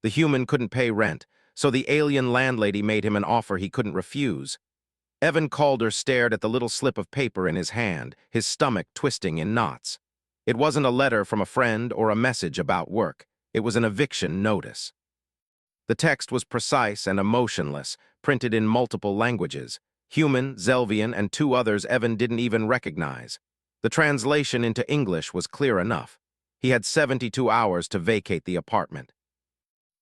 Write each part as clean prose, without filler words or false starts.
The human couldn't pay rent, so the alien landlady made him an offer he couldn't refuse. Evan Calder stared at the little slip of paper in his hand, his stomach twisting in knots. It wasn't a letter from a friend or a message about work. It was an eviction notice. The text was precise and emotionless, printed in multiple languages. Human, Zelvian, and two others Evan didn't even recognize. The translation into English was clear enough. He had 72 hours to vacate the apartment.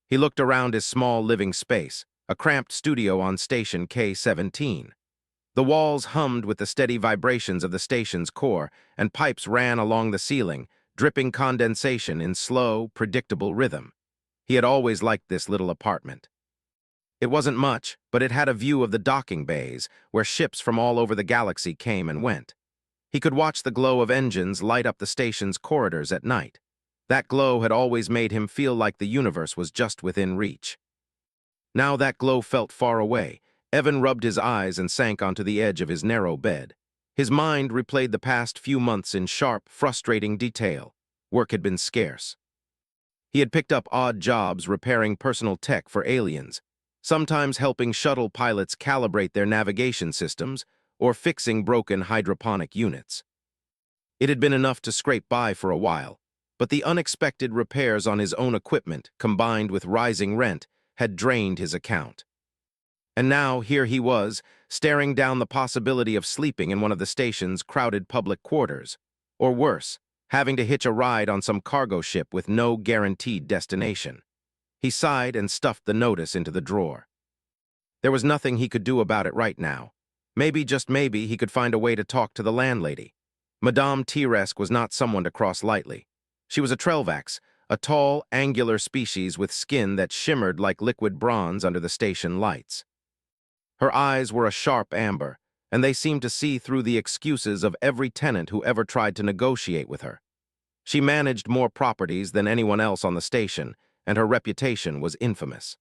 He looked around his small living space, a cramped studio on station K-17. The walls hummed with the steady vibrations of the station's core, and pipes ran along the ceiling, dripping condensation in slow, predictable rhythm. He had always liked this little apartment. It wasn't much, but it had a view of the docking bays, where ships from all over the galaxy came and went. He could watch the glow of engines light up the station's corridors at night. That glow had always made him feel like the universe was just within reach. Now that glow felt far away. Evan rubbed his eyes and sank onto the edge of his narrow bed. His mind replayed the past few months in sharp, frustrating detail. Work had been scarce. He had picked up odd jobs repairing personal tech for aliens, sometimes helping shuttle pilots calibrate their navigation systems or fixing broken hydroponic units. It had been enough to scrape by for a while, but the unexpected repairs on his own equipment, combined with rising rent, had drained his account. And now here he was, staring down the possibility of sleeping in one of the station's crowded public quarters, or worse, having to hitch a ride on some cargo ship with no guaranteed destination. He sighed and stuffed the notice into the drawer. There was nothing he could do about it right now. Maybe, just maybe, he could find a way to talk to the landlady. Madame Tiresk was not someone to cross lightly. She was a Trelvax, a tall, angular species with skin that shimmered like liquid bronze under the station lights. Her eyes were a sharp amber, and they seemed to see through the excuses of every tenant who ever tried to negotiate with her. She managed more properties than anyone else on the station, and her reputation was infamous.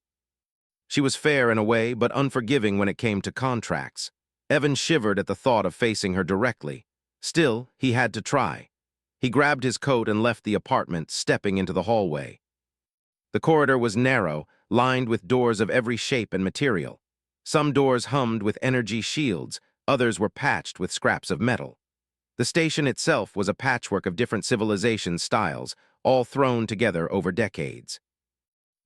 She was fair in a way, but unforgiving when it came to contracts. Evan shivered at the thought of facing her directly. Still, he had to try. He grabbed his coat and left the apartment, stepping into the hallway. The corridor was narrow, lined with doors of every shape and material. Some doors hummed with energy shields, others were patched with scraps of metal. The station itself was a patchwork of different civilization styles, all thrown together over decades.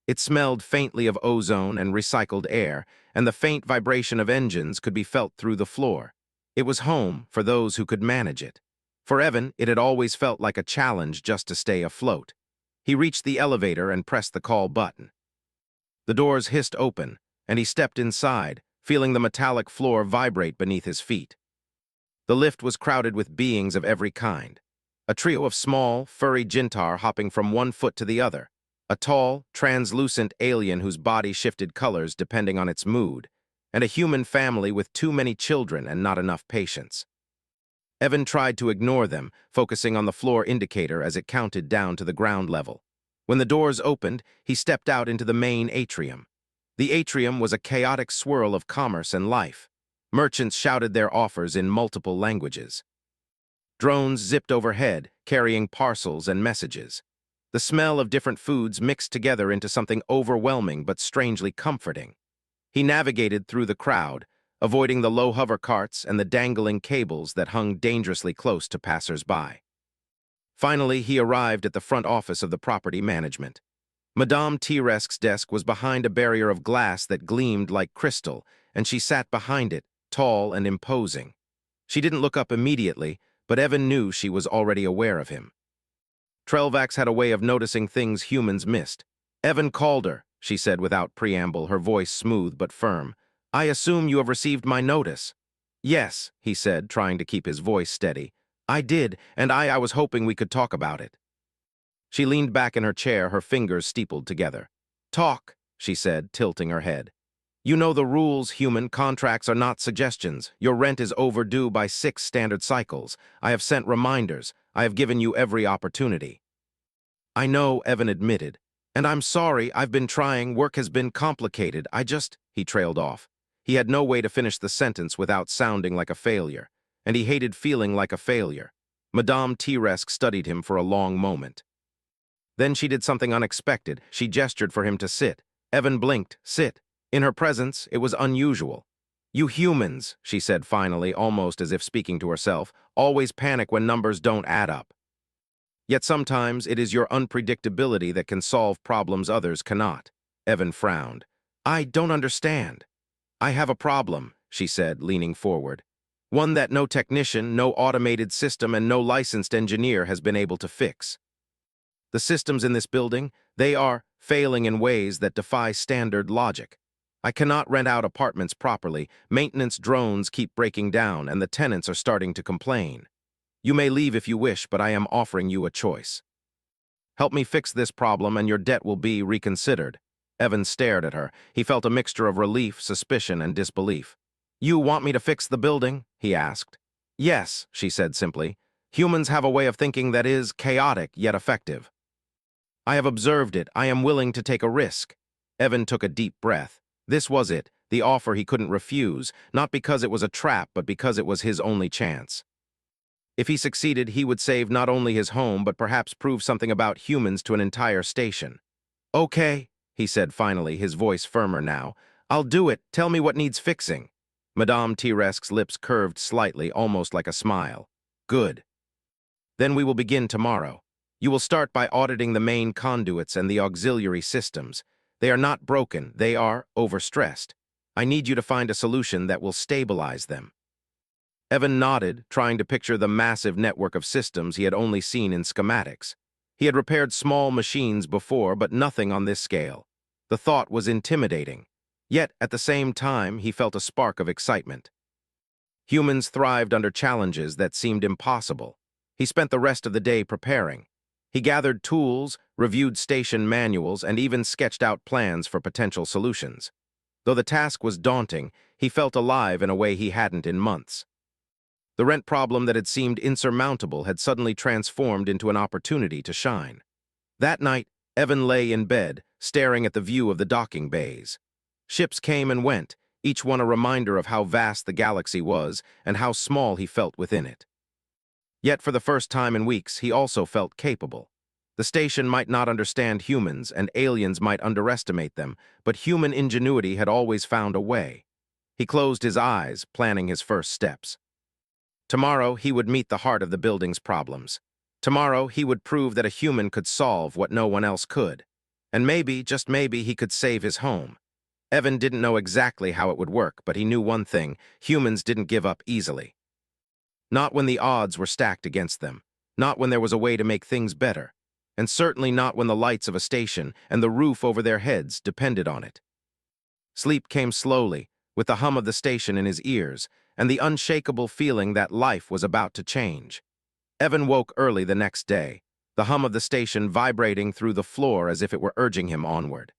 It smelled faintly of ozone and recycled air, and the faint vibration of engines could be felt through the floor. It was home for those who could manage it. For Evan, it had always felt like a challenge just to stay afloat. He reached the elevator and pressed the call button. The doors hissed open, and he stepped inside, feeling the metallic floor vibrate beneath his feet. The lift was crowded with beings of every kind. A trio of small, furry Jintar hopping from one foot to the other. A tall, translucent alien whose body shifted colors depending on its mood. And a human family with too many children and not enough patience. Evan tried to ignore them, focusing on the floor indicator as it counted down to the ground level. When the doors opened, he stepped out into the main atrium. The atrium was a chaotic swirl of commerce and life. Merchants shouted their offers in multiple languages. Drones zipped overhead, carrying parcels and messages. The smell of different foods mixed together into something overwhelming but strangely comforting. He navigated through the crowd, avoiding the low hover carts and the dangling cables that hung dangerously close to passers-by. Finally, he arrived at the front office of the property management. Madame Tiresk's desk was behind a barrier of glass that gleamed like crystal, and she sat behind it, tall and imposing. She didn't look up immediately, but Evan knew she was already aware of him. Trelvax had a way of noticing things humans missed. "Evan Calder," she said without preamble, her voice smooth but firm. "I assume you have received my notice." "Yes," he said, trying to keep his voice steady. "I did, and I was hoping we could talk about it." She leaned back in her chair, her fingers steepled together. "Talk," she said, tilting her head. "You know the rules, human. Contracts are not suggestions. Your rent is overdue by 6 standard cycles. I have sent reminders. I have given you every opportunity." "I know," Evan admitted. "And I'm sorry, I've been trying. Work has been complicated. He trailed off. He had no way to finish the sentence without sounding like a failure, and he hated feeling like a failure. Madame Tiresk studied him for a long moment. Then she did something unexpected. She gestured for him to sit. Evan blinked. Sit. In her presence, it was unusual. You humans, she said finally, almost as if speaking to herself, always panic when numbers don't add up. Yet sometimes it is your unpredictability that can solve problems others cannot. Evan frowned. I don't understand. I have a problem, she said, leaning forward. One that no technician, no automated system, and no licensed engineer has been able to fix. The systems in this building, they are failing in ways that defy standard logic. I cannot rent out apartments properly, maintenance drones keep breaking down, and the tenants are starting to complain. You may leave if you wish, but I am offering you a choice. Help me fix this problem and your debt will be reconsidered. Evan stared at her. He felt a mixture of relief, suspicion, and disbelief. You want me to fix the building? He asked. Yes, she said simply. Humans have a way of thinking that is chaotic yet effective. I have observed it. I am willing to take a risk. Evan took a deep breath. This was it, the offer he couldn't refuse, not because it was a trap, but because it was his only chance. If he succeeded, he would save not only his home, but perhaps prove something about humans to an entire station. Okay, he said finally, his voice firmer now. I'll do it. Tell me what needs fixing. Madame T-Rex's lips curved slightly, almost like a smile. Good. Then we will begin tomorrow. You will start by auditing the main conduits and the auxiliary systems. They are not broken, they are overstressed. I need you to find a solution that will stabilize them. Evan nodded, trying to picture the massive network of systems he had only seen in schematics. He had repaired small machines before, but nothing on this scale. The thought was intimidating. Yet, at the same time, he felt a spark of excitement. Humans thrived under challenges that seemed impossible. He spent the rest of the day preparing. He gathered tools, reviewed station manuals, and even sketched out plans for potential solutions. Though the task was daunting, he felt alive in a way he hadn't in months. The rent problem that had seemed insurmountable had suddenly transformed into an opportunity to shine. That night, Evan lay in bed, staring at the view of the docking bays. Ships came and went, each one a reminder of how vast the galaxy was and how small he felt within it. Yet for the first time in weeks, he also felt capable. The station might not understand humans, and aliens might underestimate them, but human ingenuity had always found a way. He closed his eyes, planning his first steps. Tomorrow, he would meet the heart of the building's problems. Tomorrow, he would prove that a human could solve what no one else could. And maybe, just maybe, he could save his home. Evan didn't know exactly how it would work, but he knew one thing: humans didn't give up easily. Not when the odds were stacked against them. Not when there was a way to make things better. And certainly not when the lights of a station and the roof over their heads depended on it. Sleep came slowly, with the hum of the station in his ears, and the unshakable feeling that life was about to change. Evan woke early the next day, the hum of the station vibrating through the floor as if it were urging him onward.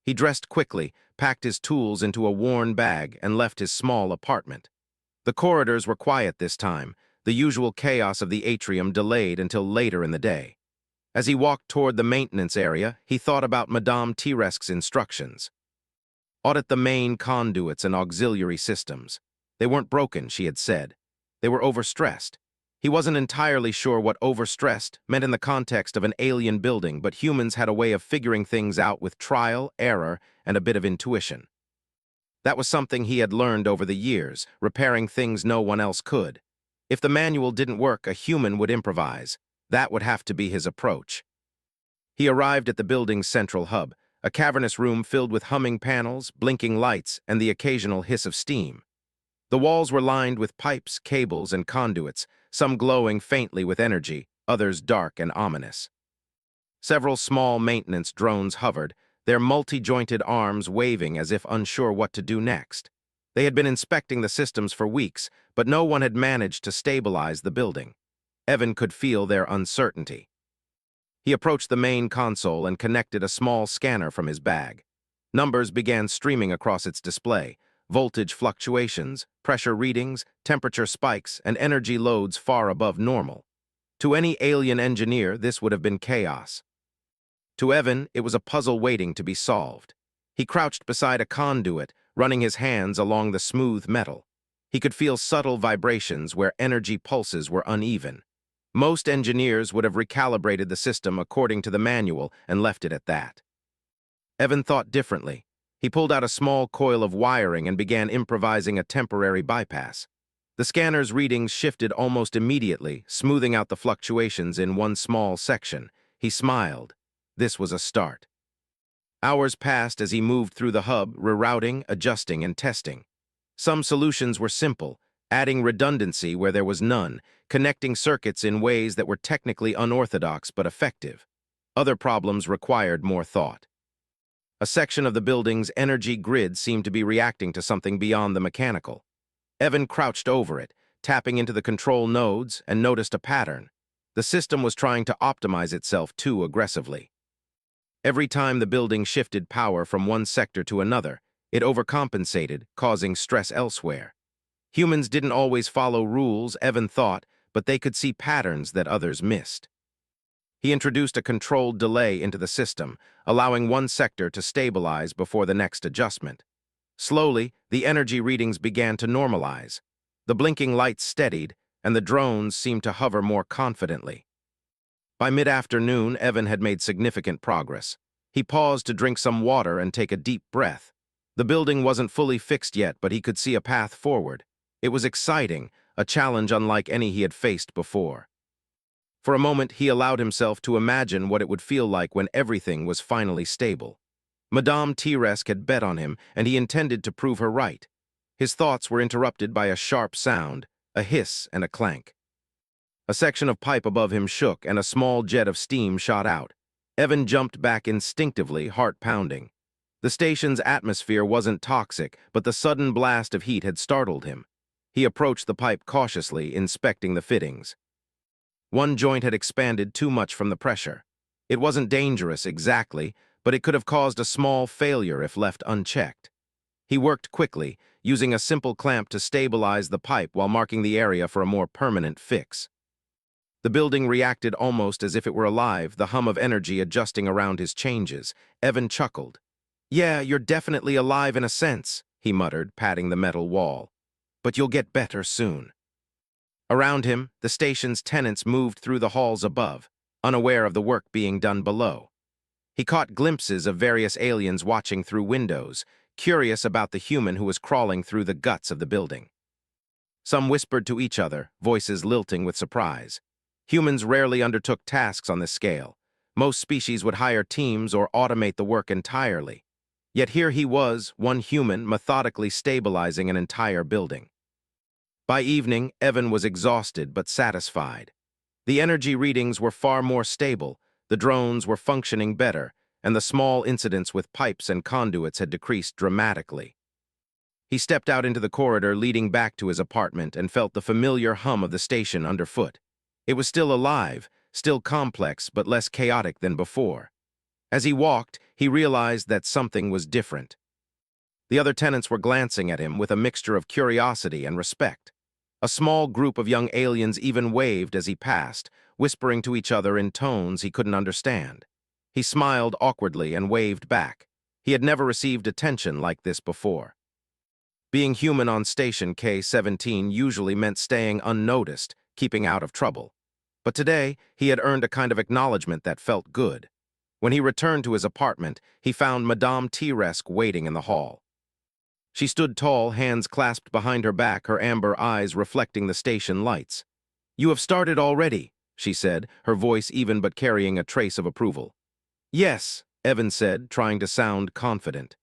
He dressed quickly, packed his tools into a worn bag, and left his small apartment. The corridors were quiet this time, the usual chaos of the atrium delayed until later in the day. As he walked toward the maintenance area, he thought about Madame T-Rex's instructions. Audit the main conduits and auxiliary systems. They weren't broken, she had said. They were overstressed. He wasn't entirely sure what overstressed meant in the context of an alien building, but humans had a way of figuring things out with trial, error, and a bit of intuition. That was something he had learned over the years, repairing things no one else could. If the manual didn't work, a human would improvise. That would have to be his approach. He arrived at the building's central hub, a cavernous room filled with humming panels, blinking lights, and the occasional hiss of steam. The walls were lined with pipes, cables, and conduits, some glowing faintly with energy, others dark and ominous. Several small maintenance drones hovered, their multi-jointed arms waving as if unsure what to do next. They had been inspecting the systems for weeks, but no one had managed to stabilize the building. Evan could feel their uncertainty. He approached the main console and connected a small scanner from his bag. Numbers began streaming across its display: voltage fluctuations, pressure readings, temperature spikes, and energy loads far above normal. To any alien engineer, this would have been chaos. To Evan, it was a puzzle waiting to be solved. He crouched beside a conduit, running his hands along the smooth metal. He could feel subtle vibrations where energy pulses were uneven. Most engineers would have recalibrated the system according to the manual and left it at that. Evan thought differently. He pulled out a small coil of wiring and began improvising a temporary bypass. The scanner's readings shifted almost immediately, smoothing out the fluctuations in one small section. He smiled. This was a start. Hours passed as he moved through the hub, rerouting, adjusting, and testing. Some solutions were simple, adding redundancy where there was none, connecting circuits in ways that were technically unorthodox but effective. Other problems required more thought. A section of the building's energy grid seemed to be reacting to something beyond the mechanical. Evan crouched over it, tapping into the control nodes, and noticed a pattern. The system was trying to optimize itself too aggressively. Every time the building shifted power from one sector to another, it overcompensated, causing stress elsewhere. Humans didn't always follow rules, Evan thought, but they could see patterns that others missed. He introduced a controlled delay into the system, allowing one sector to stabilize before the next adjustment. Slowly, the energy readings began to normalize. The blinking lights steadied, and the drones seemed to hover more confidently. By mid-afternoon, Evan had made significant progress. He paused to drink some water and take a deep breath. The building wasn't fully fixed yet, but he could see a path forward. It was exciting, a challenge unlike any he had faced before. For a moment, he allowed himself to imagine what it would feel like when everything was finally stable. Madame T-Resk had bet on him, and he intended to prove her right. His thoughts were interrupted by a sharp sound, a hiss and a clank. A section of pipe above him shook, and a small jet of steam shot out. Evan jumped back instinctively, heart pounding. The station's atmosphere wasn't toxic, but the sudden blast of heat had startled him. He approached the pipe cautiously, inspecting the fittings. One joint had expanded too much from the pressure. It wasn't dangerous exactly, but it could have caused a small failure if left unchecked. He worked quickly, using a simple clamp to stabilize the pipe while marking the area for a more permanent fix. The building reacted almost as if it were alive, the hum of energy adjusting around his changes. Evan chuckled. "Yeah, you're definitely alive in a sense," he muttered, patting the metal wall. "But you'll get better soon." Around him, the station's tenants moved through the halls above, unaware of the work being done below. He caught glimpses of various aliens watching through windows, curious about the human who was crawling through the guts of the building. Some whispered to each other, voices lilting with surprise. Humans rarely undertook tasks on this scale. Most species would hire teams or automate the work entirely. Yet here he was, one human, methodically stabilizing an entire building. By evening, Evan was exhausted but satisfied. The energy readings were far more stable, the drones were functioning better, and the small incidents with pipes and conduits had decreased dramatically. He stepped out into the corridor leading back to his apartment and felt the familiar hum of the station underfoot. It was still alive, still complex, but less chaotic than before. As he walked, he realized that something was different. The other tenants were glancing at him with a mixture of curiosity and respect. A small group of young aliens even waved as he passed, whispering to each other in tones he couldn't understand. He smiled awkwardly and waved back. He had never received attention like this before. Being human on Station K-17 usually meant staying unnoticed, keeping out of trouble. But today, he had earned a kind of acknowledgement that felt good. When he returned to his apartment, he found Madame T-Resk waiting in the hall. She stood tall, hands clasped behind her back, her amber eyes reflecting the station lights. "You have started already," she said, her voice even but carrying a trace of approval. "Yes," Evan said, trying to sound confident.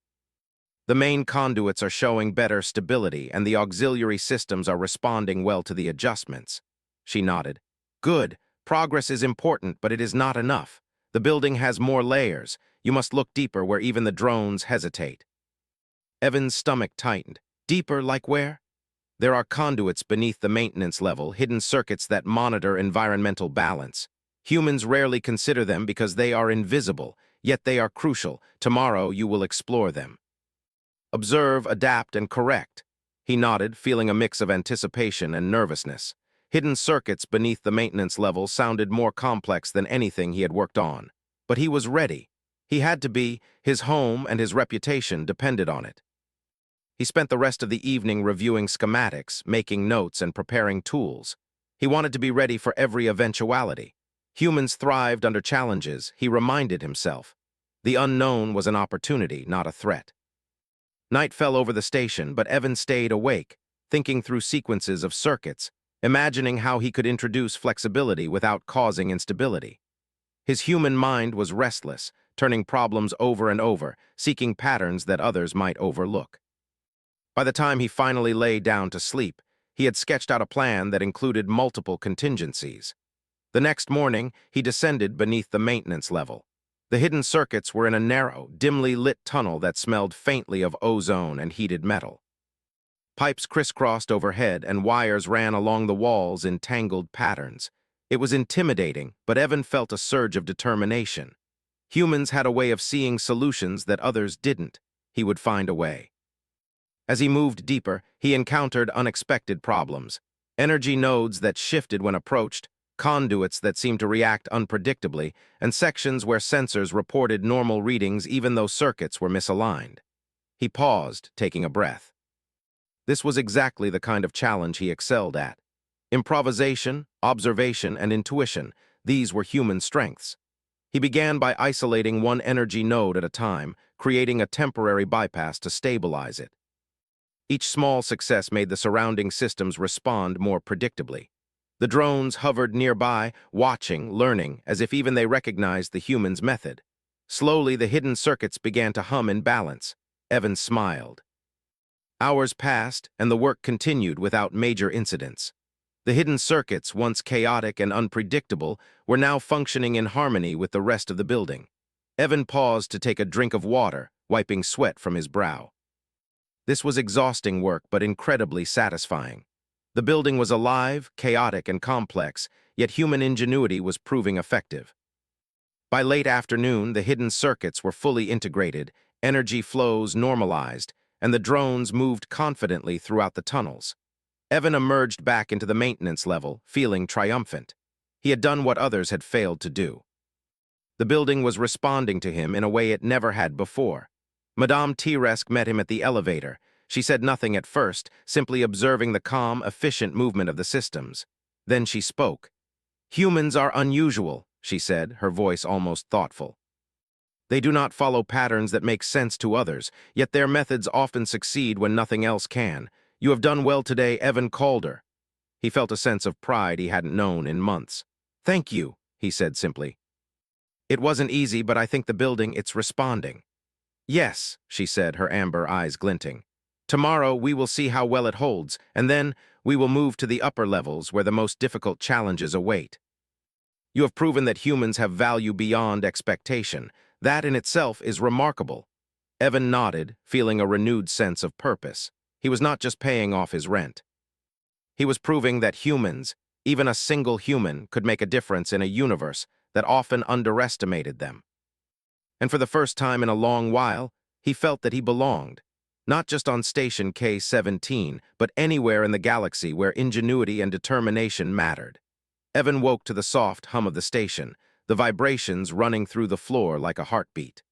"The main conduits are showing better stability, and the auxiliary systems are responding well to the adjustments." She nodded. "Good. Progress is important, but it is not enough. The building has more layers. You must look deeper where even the drones hesitate." Evan's stomach tightened. "Deeper, like where?" "There are conduits beneath the maintenance level, hidden circuits that monitor environmental balance. Humans rarely consider them because they are invisible, yet they are crucial. Tomorrow you will explore them. Observe, adapt, and correct." He nodded, feeling a mix of anticipation and nervousness. Hidden circuits beneath the maintenance level sounded more complex than anything he had worked on. But he was ready. He had to be. His home and his reputation depended on it. He spent the rest of the evening reviewing schematics, making notes, and preparing tools. He wanted to be ready for every eventuality. Humans thrived under challenges, he reminded himself. The unknown was an opportunity, not a threat. Night fell over the station, but Evan stayed awake, thinking through sequences of circuits, imagining how he could introduce flexibility without causing instability. His human mind was restless, turning problems over and over, seeking patterns that others might overlook. By the time he finally lay down to sleep, he had sketched out a plan that included multiple contingencies. The next morning, he descended beneath the maintenance level. The hidden circuits were in a narrow, dimly lit tunnel that smelled faintly of ozone and heated metal. Pipes crisscrossed overhead and wires ran along the walls in tangled patterns. It was intimidating, but Evan felt a surge of determination. Humans had a way of seeing solutions that others didn't. He would find a way. As he moved deeper, he encountered unexpected problems. Energy nodes that shifted when approached, conduits that seemed to react unpredictably, and sections where sensors reported normal readings even though circuits were misaligned. He paused, taking a breath. This was exactly the kind of challenge he excelled at. Improvisation, observation, and intuition, these were human strengths. He began by isolating one energy node at a time, creating a temporary bypass to stabilize it. Each small success made the surrounding systems respond more predictably. The drones hovered nearby, watching, learning, as if even they recognized the human's method. Slowly, the hidden circuits began to hum in balance. Evan smiled. Hours passed, and the work continued without major incidents. The hidden circuits, once chaotic and unpredictable, were now functioning in harmony with the rest of the building. Evan paused to take a drink of water, wiping sweat from his brow. This was exhausting work, but incredibly satisfying. The building was alive, chaotic, and complex, yet human ingenuity was proving effective. By late afternoon, the hidden circuits were fully integrated, energy flows normalized, and the drones moved confidently throughout the tunnels. Evan emerged back into the maintenance level, feeling triumphant. He had done what others had failed to do. The building was responding to him in a way it never had before. Madame T-Resk met him at the elevator. She said nothing at first, simply observing the calm, efficient movement of the systems. Then she spoke. "Humans are unusual," she said, her voice almost thoughtful. "They do not follow patterns that make sense to others, yet their methods often succeed when nothing else can. You have done well today, Evan Calder." He felt a sense of pride he hadn't known in months. "Thank you," he said simply. "It wasn't easy, but I think the building, it's responding." "Yes," she said, her amber eyes glinting. "Tomorrow we will see how well it holds, and then we will move to the upper levels where the most difficult challenges await. You have proven that humans have value beyond expectation. That in itself is remarkable." Evan nodded, feeling a renewed sense of purpose. He was not just paying off his rent. He was proving that humans, even a single human, could make a difference in a universe that often underestimated them. And for the first time in a long while, he felt that he belonged, not just on Station K-17, but anywhere in the galaxy where ingenuity and determination mattered. Evan woke to the soft hum of the station, the vibrations running through the floor like a heartbeat.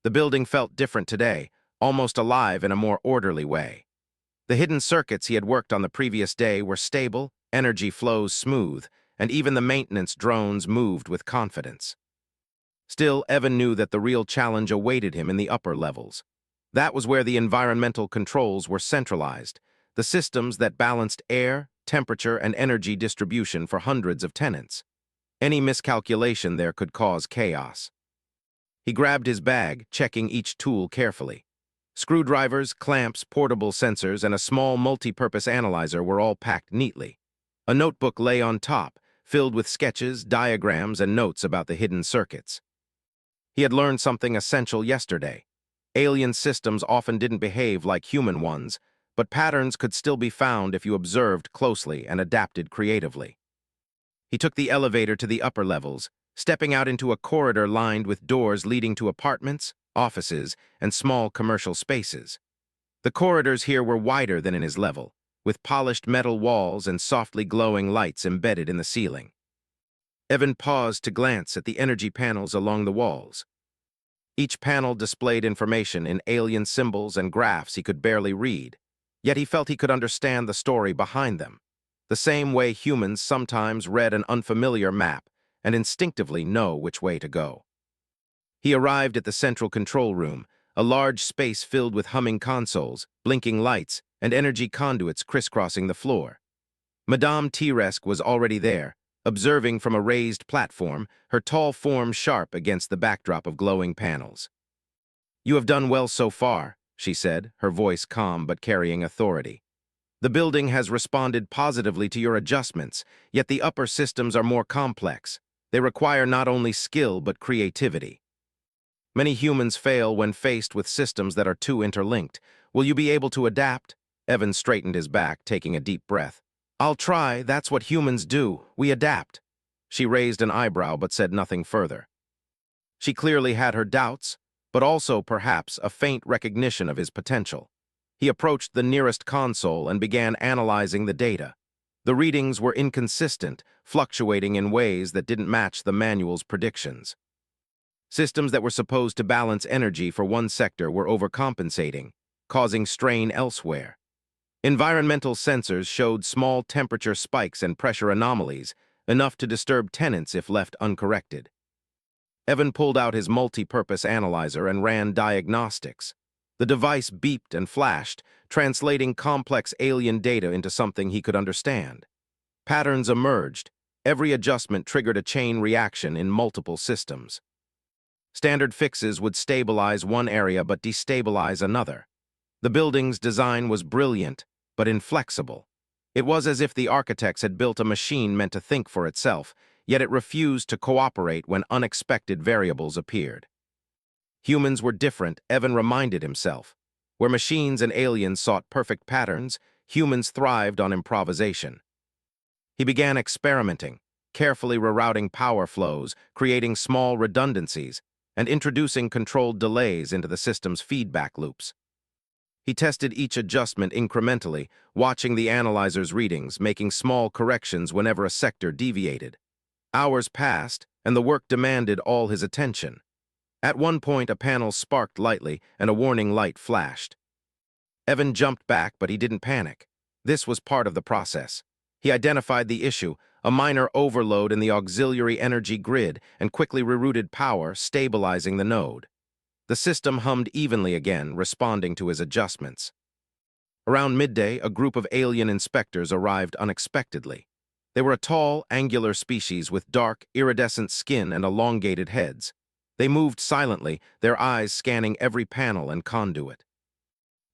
The building felt different today, almost alive in a more orderly way. The hidden circuits he had worked on the previous day were stable, energy flows smooth, and even the maintenance drones moved with confidence. Still, Evan knew that the real challenge awaited him in the upper levels. That was where the environmental controls were centralized, the systems that balanced air, temperature, and energy distribution for hundreds of tenants. Any miscalculation there could cause chaos. He grabbed his bag, checking each tool carefully. Screwdrivers, clamps, portable sensors, and a small multi-purpose analyzer were all packed neatly. A notebook lay on top, filled with sketches, diagrams, and notes about the hidden circuits. He had learned something essential yesterday. Alien systems often didn't behave like human ones, but patterns could still be found if you observed closely and adapted creatively. He took the elevator to the upper levels, stepping out into a corridor lined with doors leading to apartments, offices, and small commercial spaces. The corridors here were wider than in his level, with polished metal walls and softly glowing lights embedded in the ceiling. Evan paused to glance at the energy panels along the walls. Each panel displayed information in alien symbols and graphs he could barely read, yet he felt he could understand the story behind them. the same way humans sometimes read an unfamiliar map and instinctively know which way to go. He arrived at the central control room, a large space filled with humming consoles, blinking lights, and energy conduits crisscrossing the floor. Madame T-Resk was already there, observing from a raised platform, her tall form sharp against the backdrop of glowing panels. "You have done well so far," she said, her voice calm but carrying authority. "The building has responded positively to your adjustments, yet the upper systems are more complex. They require not only skill but creativity. Many humans fail when faced with systems that are too interlinked. Will you be able to adapt?" Evan straightened his back, taking a deep breath. "I'll try. That's what humans do. We adapt." She raised an eyebrow but said nothing further. She clearly had her doubts, but also, perhaps, a faint recognition of his potential. He approached the nearest console and began analyzing the data. The readings were inconsistent, fluctuating in ways that didn't match the manual's predictions. Systems that were supposed to balance energy for one sector were overcompensating, causing strain elsewhere. Environmental sensors showed small temperature spikes and pressure anomalies, enough to disturb tenants if left uncorrected. Evan pulled out his multi-purpose analyzer and ran diagnostics. The device beeped and flashed, translating complex alien data into something he could understand. Patterns emerged. Every adjustment triggered a chain reaction in multiple systems. Standard fixes would stabilize one area but destabilize another. The building's design was brilliant, but inflexible. It was as if the architects had built a machine meant to think for itself, yet it refused to cooperate when unexpected variables appeared. Humans were different, Evan reminded himself. Where machines and aliens sought perfect patterns, humans thrived on improvisation. He began experimenting, carefully rerouting power flows, creating small redundancies, and introducing controlled delays into the system's feedback loops. He tested each adjustment incrementally, watching the analyzer's readings, making small corrections whenever a sector deviated. Hours passed, and the work demanded all his attention. At one point, a panel sparked lightly, and a warning light flashed. Evan jumped back, but he didn't panic. This was part of the process. He identified the issue, a minor overload in the auxiliary energy grid, and quickly rerouted power, stabilizing the node. The system hummed evenly again, responding to his adjustments. Around midday, a group of alien inspectors arrived unexpectedly. They were a tall, angular species with dark, iridescent skin and elongated heads. They moved silently, their eyes scanning every panel and conduit.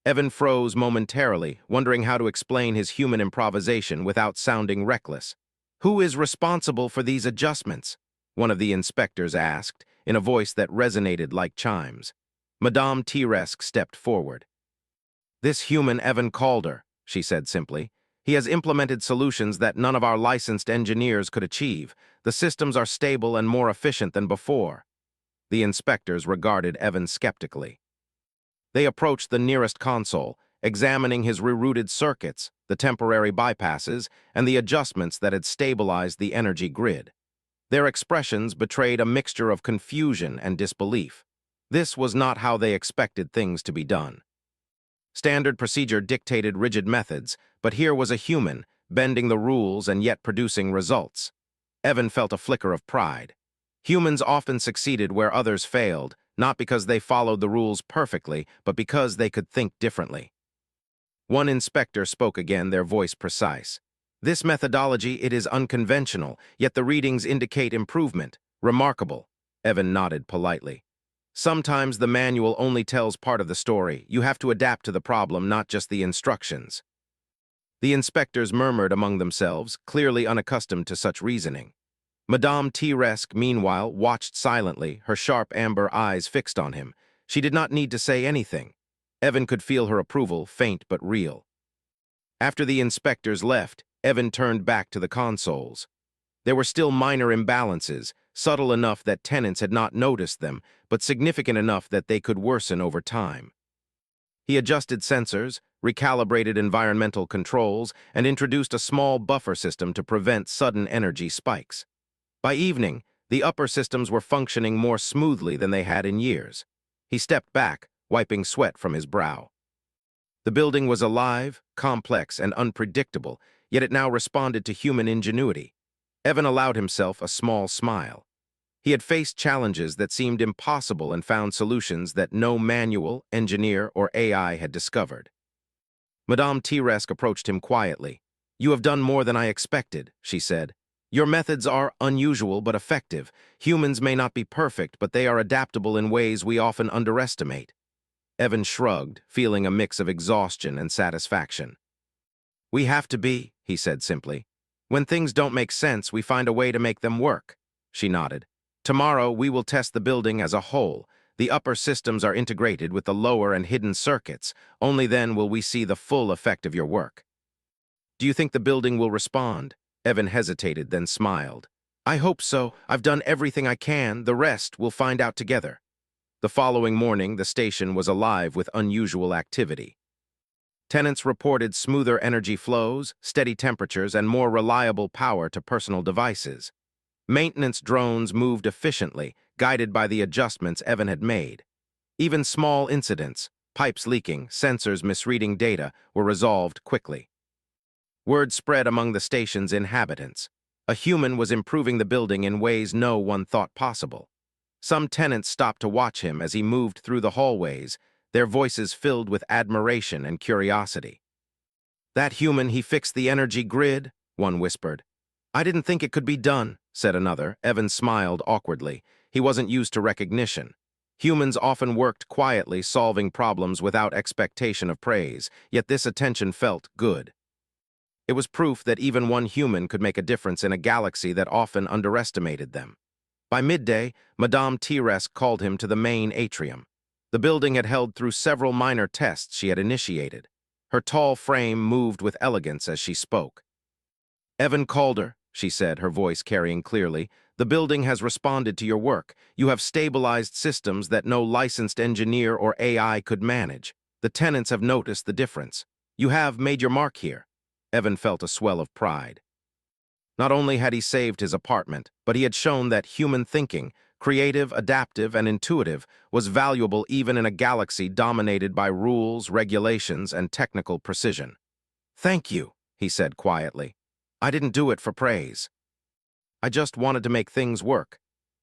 Evan froze momentarily, wondering how to explain his human improvisation without sounding reckless. "Who is responsible for these adjustments?" one of the inspectors asked, in a voice that resonated like chimes. Madame T-Resk stepped forward. "This human Evan Calder," she said simply. "He has implemented solutions that none of our licensed engineers could achieve. The systems are stable and more efficient than before." The inspectors regarded Evan skeptically. They approached the nearest console, examining his rerouted circuits, the temporary bypasses, and the adjustments that had stabilized the energy grid. Their expressions betrayed a mixture of confusion and disbelief. This was not how they expected things to be done. Standard procedure dictated rigid methods, but here was a human, bending the rules and yet producing results. Evan felt a flicker of pride. Humans often succeeded where others failed, not because they followed the rules perfectly, but because they could think differently. One inspector spoke again, their voice precise. "This methodology, it is unconventional, yet the readings indicate improvement. Remarkable." Evan nodded politely. "Sometimes the manual only tells part of the story. You have to adapt to the problem, not just the instructions." The inspectors murmured among themselves, clearly unaccustomed to such reasoning. Madame T-Resk, meanwhile, watched silently, her sharp amber eyes fixed on him. She did not need to say anything. Evan could feel her approval, faint but real. After the inspectors left, Evan turned back to the consoles. There were still minor imbalances, subtle enough that tenants had not noticed them, but significant enough that they could worsen over time. He adjusted sensors, recalibrated environmental controls, and introduced a small buffer system to prevent sudden energy spikes. By evening, the upper systems were functioning more smoothly than they had in years. He stepped back, wiping sweat from his brow. The building was alive, complex, and unpredictable, yet it now responded to human ingenuity. Evan allowed himself a small smile. He had faced challenges that seemed impossible and found solutions that no manual, engineer, or AI had discovered. Madame T-Resk approached him quietly. "You have done more than I expected," she said. "Your methods are unusual but effective. Humans may not be perfect, but they are adaptable in ways we often underestimate." Evan shrugged, feeling a mix of exhaustion and satisfaction. "We have to be," he said simply. "When things don't make sense, we find a way to make them work." She nodded. "Tomorrow, we will test the building as a whole. The upper systems are integrated with the lower and hidden circuits. Only then will we see the full effect of your work." "Do you think the building will respond?" Evan hesitated, then smiled. "I hope so. I've done everything I can. The rest we'll find out together." The following morning, the station was alive with unusual activity. Tenants reported smoother energy flows, steady temperatures, and more reliable power to personal devices. Maintenance drones moved efficiently, guided by the adjustments Evan had made. Even small incidents, pipes leaking, sensors misreading data, were resolved quickly. Word spread among the station's inhabitants. A human was improving the building in ways no one thought possible. Some tenants stopped to watch him as he moved through the hallways, their voices filled with admiration and curiosity. "That human, he fixed the energy grid," one whispered. "I didn't think it could be done," said another. Evan smiled awkwardly. He wasn't used to recognition. Humans often worked quietly, solving problems without expectation of praise, yet this attention felt good. It was proof that even one human could make a difference in a galaxy that often underestimated them. By midday, Madame T-Resk called him to the main atrium. The building had held through several minor tests she had initiated. Her tall frame moved with elegance as she spoke. "Evan Calder," she said, her voice carrying clearly, "the building has responded to your work. You have stabilized systems that no licensed engineer or AI could manage. The tenants have noticed the difference. You have made your mark here." Evan felt a swell of pride. Not only had he saved his apartment, but he had shown that human thinking, creative, adaptive, and intuitive, was valuable even in a galaxy dominated by rules, regulations, and technical precision. "Thank you," he said quietly. "I didn't do it for praise. I just wanted to make things work."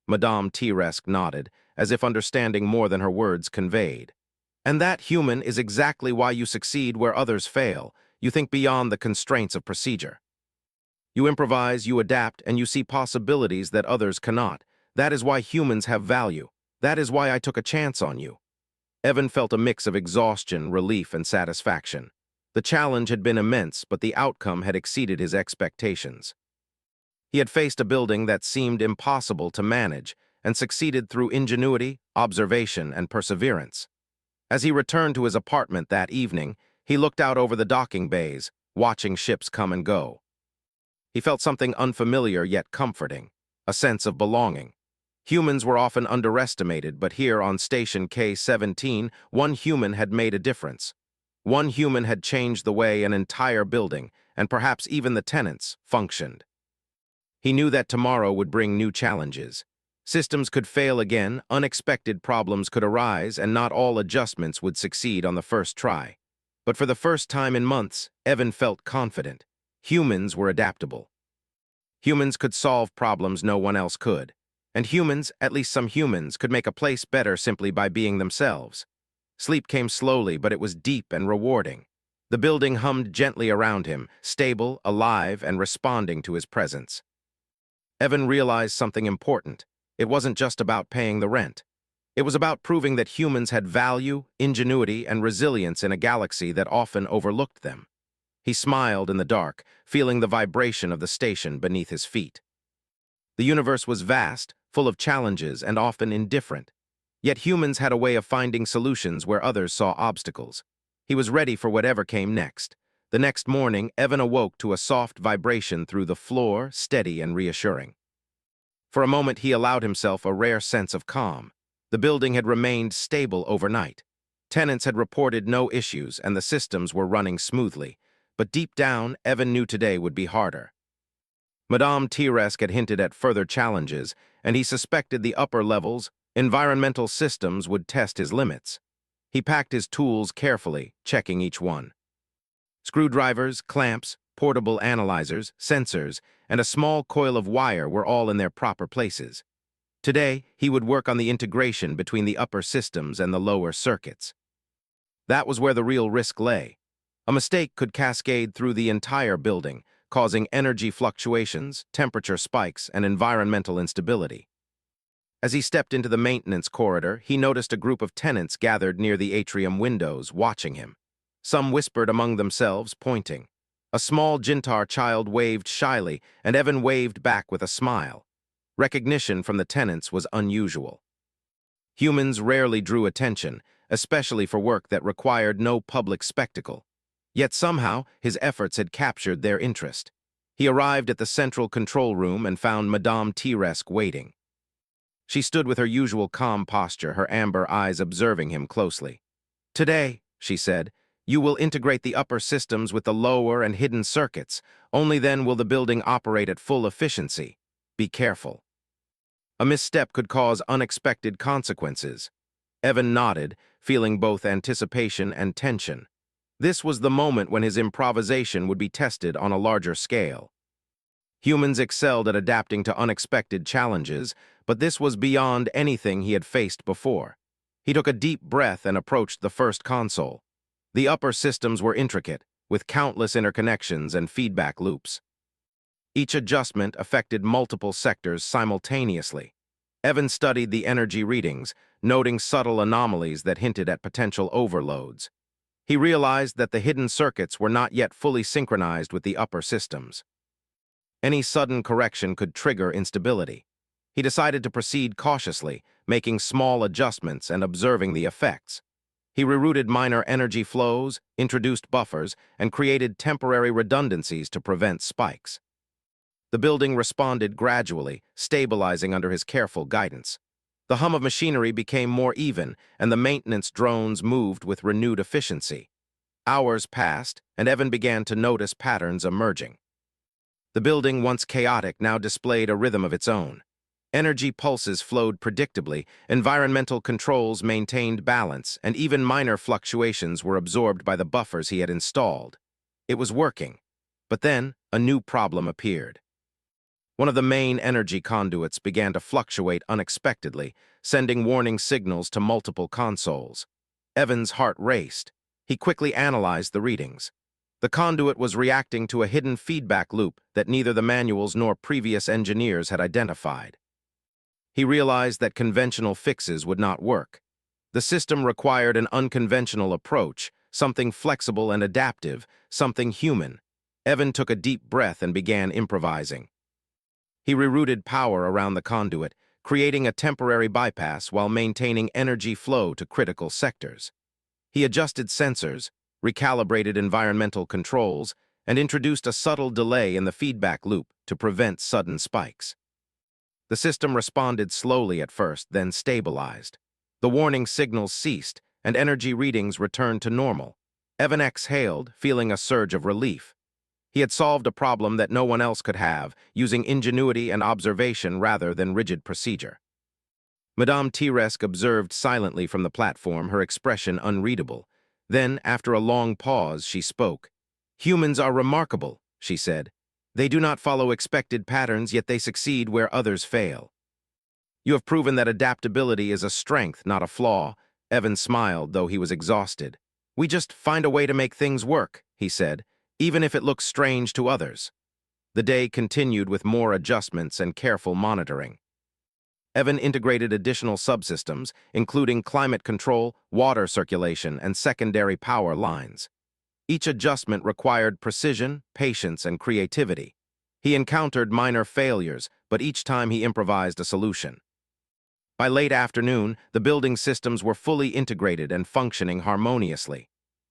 Madame T-Resk nodded, as if understanding more than her words conveyed. "And that, human, is exactly why you succeed where others fail. You think beyond the constraints of procedure. You improvise, you adapt, and you see possibilities that others cannot. That is why humans have value. That is why I took a chance on you." Evan felt a mix of exhaustion, relief, and satisfaction. The challenge had been immense, but the outcome had exceeded his expectations. He had faced a building that seemed impossible to manage, and succeeded through ingenuity, observation, and perseverance. As he returned to his apartment that evening, he looked out over the docking bays, watching ships come and go. He felt something unfamiliar yet comforting, a sense of belonging. Humans were often underestimated, but here on Station K-17, one human had made a difference. One human had changed the way an entire building, and perhaps even the tenants, functioned. He knew that tomorrow would bring new challenges. Systems could fail again, unexpected problems could arise, and not all adjustments would succeed on the first try. But for the first time in months, Evan felt confident. Humans were adaptable. Humans could solve problems no one else could. And humans, at least some humans, could make a place better simply by being themselves. Sleep came slowly, but it was deep and rewarding. The building hummed gently around him, stable, alive, and responding to his presence. Evan realized something important. It wasn't just about paying the rent. It was about proving that humans had value, ingenuity, and resilience in a galaxy that often overlooked them. He smiled in the dark, feeling the vibration of the station beneath his feet. The universe was vast, full of challenges, and often indifferent. Yet humans had a way of finding solutions where others saw obstacles. He was ready for whatever came next. The next morning, Evan awoke to a soft vibration through the floor, steady and reassuring. For a moment, he allowed himself a rare sense of calm. The building had remained stable overnight. Tenants had reported no issues, and the systems were running smoothly. But deep down, Evan knew today would be harder. Madame T-Resk had hinted at further challenges, and he suspected the upper levels, environmental systems, would test his limits. He packed his tools carefully, checking each one. Screwdrivers, clamps, portable analyzers, sensors, and a small coil of wire were all in their proper places. Today, he would work on the integration between the upper systems and the lower circuits. That was where the real risk lay. A mistake could cascade through the entire building, causing energy fluctuations, temperature spikes, and environmental instability. As he stepped into the maintenance corridor, he noticed a group of tenants gathered near the atrium windows, watching him. Some whispered among themselves, pointing. A small Jintar child waved shyly, and Evan waved back with a smile. Recognition from the tenants was unusual. Humans rarely drew attention, especially for work that required no public spectacle. Yet somehow, his efforts had captured their interest. He arrived at the central control room and found Madame Tiresk waiting. She stood with her usual calm posture, her amber eyes observing him closely. "Today," she said, "you will integrate the upper systems with the lower and hidden circuits. Only then will the building operate at full efficiency. Be careful." A misstep could cause unexpected consequences. Evan nodded, feeling both anticipation and tension. This was the moment when his improvisation would be tested on a larger scale. Humans excelled at adapting to unexpected challenges, but this was beyond anything he had faced before. He took a deep breath and approached the first console. The upper systems were intricate, with countless interconnections and feedback loops. Each adjustment affected multiple sectors simultaneously. Evan studied the energy readings, noting subtle anomalies that hinted at potential overloads. He realized that the hidden circuits were not yet fully synchronized with the upper systems. Any sudden correction could trigger instability. He decided to proceed cautiously, making small adjustments and observing the effects. He rerouted minor energy flows, introduced buffers, and created temporary redundancies to prevent spikes. The building responded gradually, stabilizing under his careful guidance. The hum of machinery became more even, and the maintenance drones moved with renewed efficiency. Hours passed, and Evan began to notice patterns emerging. The building, once chaotic, now displayed a rhythm of its own. Energy pulses flowed predictably, environmental controls maintained balance, and even minor fluctuations were absorbed by the buffers he had installed. It was working. But then, a new problem appeared. One of the main energy conduits began to fluctuate unexpectedly, sending warning signals to multiple consoles. Evan's heart raced. He quickly analyzed the readings. The conduit was reacting to a hidden feedback loop that neither the manuals nor previous engineers had identified. He realized that conventional fixes would not work. The system required an unconventional approach, something flexible and adaptive, something human. Evan took a deep breath and began improvising. He rerouted power around the conduit, creating a temporary bypass while maintaining energy flow to critical sectors. He adjusted sensors, recalibrated environmental controls, and introduced a subtle delay in the feedback loop to prevent sudden spikes. The system responded slowly at first, then stabilized. The warning signals ceased, and energy readings returned to normal. Evan exhaled, feeling a surge of relief. He had solved a problem that no one else could have, using ingenuity and observation rather than rigid procedure. Madame Tiresk observed silently from the platform, her expression unreadable. Then, after a long pause, she spoke. "Humans are remarkable," she said. "They do not follow expected patterns, yet they succeed where others fail. You have proven that adaptability is a strength, not a flaw." Evan smiled, though he was exhausted. "We just find a way to make things work," he said, "even if it looks strange to others." The day continued with more adjustments and careful monitoring. Evan integrated additional subsystems, including climate control, water circulation, and secondary power lines. Each adjustment required precision, patience, and creativity. He encountered minor failures, but each time he improvised a solution. By late afternoon, the building systems were fully integrated and functioning harmoniously.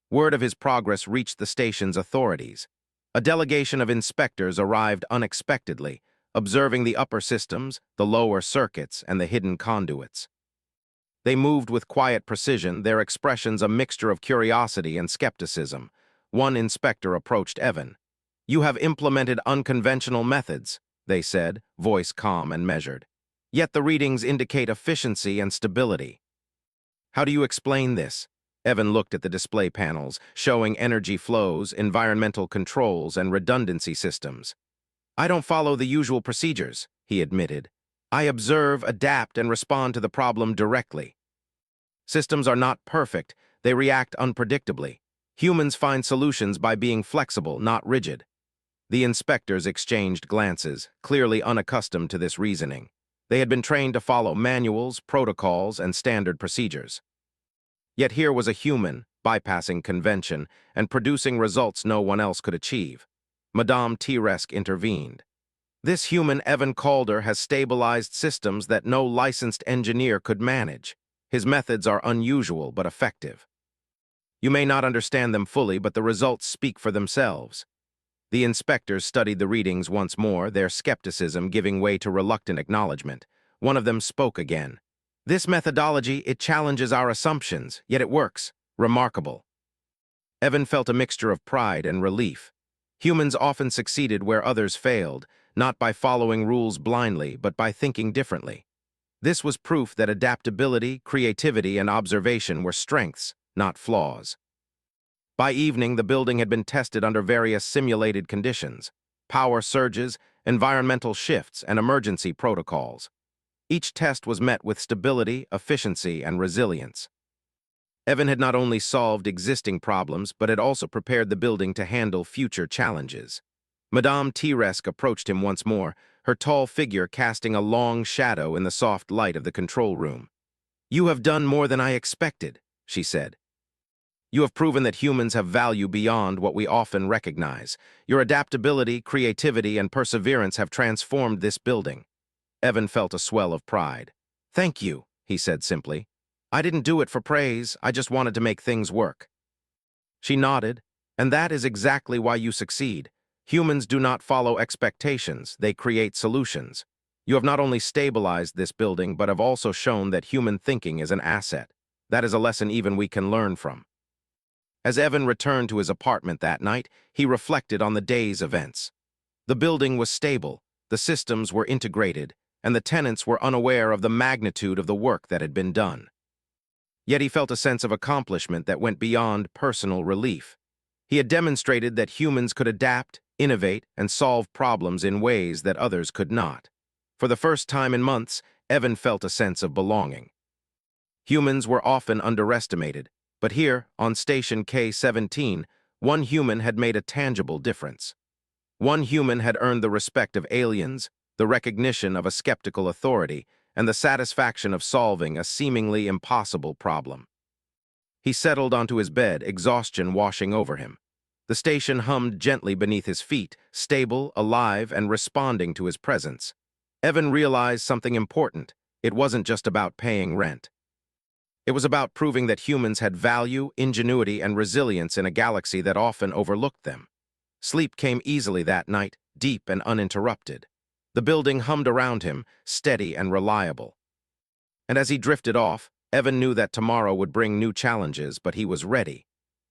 Word of his progress reached the station's authorities. A delegation of inspectors arrived unexpectedly, observing the upper systems, the lower circuits, and the hidden conduits. They moved with quiet precision, their expressions a mixture of curiosity and skepticism. One inspector approached Evan. "You have implemented unconventional methods," they said, voice calm and measured. "Yet the readings indicate efficiency and stability. How do you explain this?" Evan looked at the display panels, showing energy flows, environmental controls, and redundancy systems. I don't follow the usual procedures, he admitted. I observe, adapt, and respond to the problem directly. Systems are not perfect, they react unpredictably. Humans find solutions by being flexible, not rigid. The inspectors exchanged glances, clearly unaccustomed to this reasoning. They had been trained to follow manuals, protocols, and standard procedures. Yet here was a human, bypassing convention and producing results no one else could achieve. Madame Tiresk intervened. This human Evan Calder has stabilized systems that no licensed engineer could manage. His methods are unusual but effective. You may not understand them fully, but the results speak for themselves. The inspectors studied the readings once more, their skepticism giving way to reluctant acknowledgement. One of them spoke again. This methodology, it challenges our assumptions, yet it works. Remarkable. Evan felt a mixture of pride and relief. Humans often succeeded where others failed, not by following rules blindly, but by thinking differently. This was proof that adaptability, creativity, and observation were strengths, not flaws. By evening, the building had been tested under various simulated conditions: power surges, environmental shifts, and emergency protocols. Each test was met with stability, efficiency, and resilience. Evan had not only solved existing problems, but had also prepared the building to handle future challenges. Madame Tiresk approached him once more, her tall figure casting a long shadow in the soft light of the control room. "You have done more than I expected," she said. "You have proven that humans have value beyond what we often recognize. Your adaptability, creativity, and perseverance have transformed this building." Evan felt a swell of pride. "Thank you," he said simply. "I didn't do it for praise, I just wanted to make things work." She nodded. "And that is exactly why you succeed. Humans do not follow expectations, they create solutions. You have not only stabilized this building, but have also shown that human thinking is an asset. That is a lesson even we can learn from." As Evan returned to his apartment that night, he reflected on the day's events. The building was stable, the systems were integrated, and the tenants were unaware of the magnitude of the work that had been done. Yet he felt a sense of accomplishment that went beyond personal relief. He had demonstrated that humans could adapt, innovate, and solve problems in ways that others could not. For the first time in months, Evan felt a sense of belonging. Humans were often underestimated, but here, on Station K-17, one human had made a tangible difference. One human had earned the respect of aliens, the recognition of a skeptical authority, and the satisfaction of solving a seemingly impossible problem. He settled onto his bed, exhaustion washing over him. The station hummed gently beneath his feet, stable, alive, and responding to his presence. Evan realized something important. It wasn't just about paying rent. It was about proving that humans had value, ingenuity, and resilience in a galaxy that often overlooked them. Sleep came easily that night, deep and uninterrupted. The building hummed around him, steady and reliable. And as he drifted off, Evan knew that tomorrow would bring new challenges, but he was ready.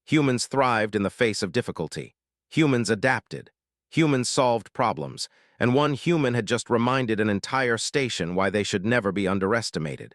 Humans thrived in the face of difficulty. Humans adapted. Humans solved problems. And one human had just reminded an entire station why they should never be underestimated.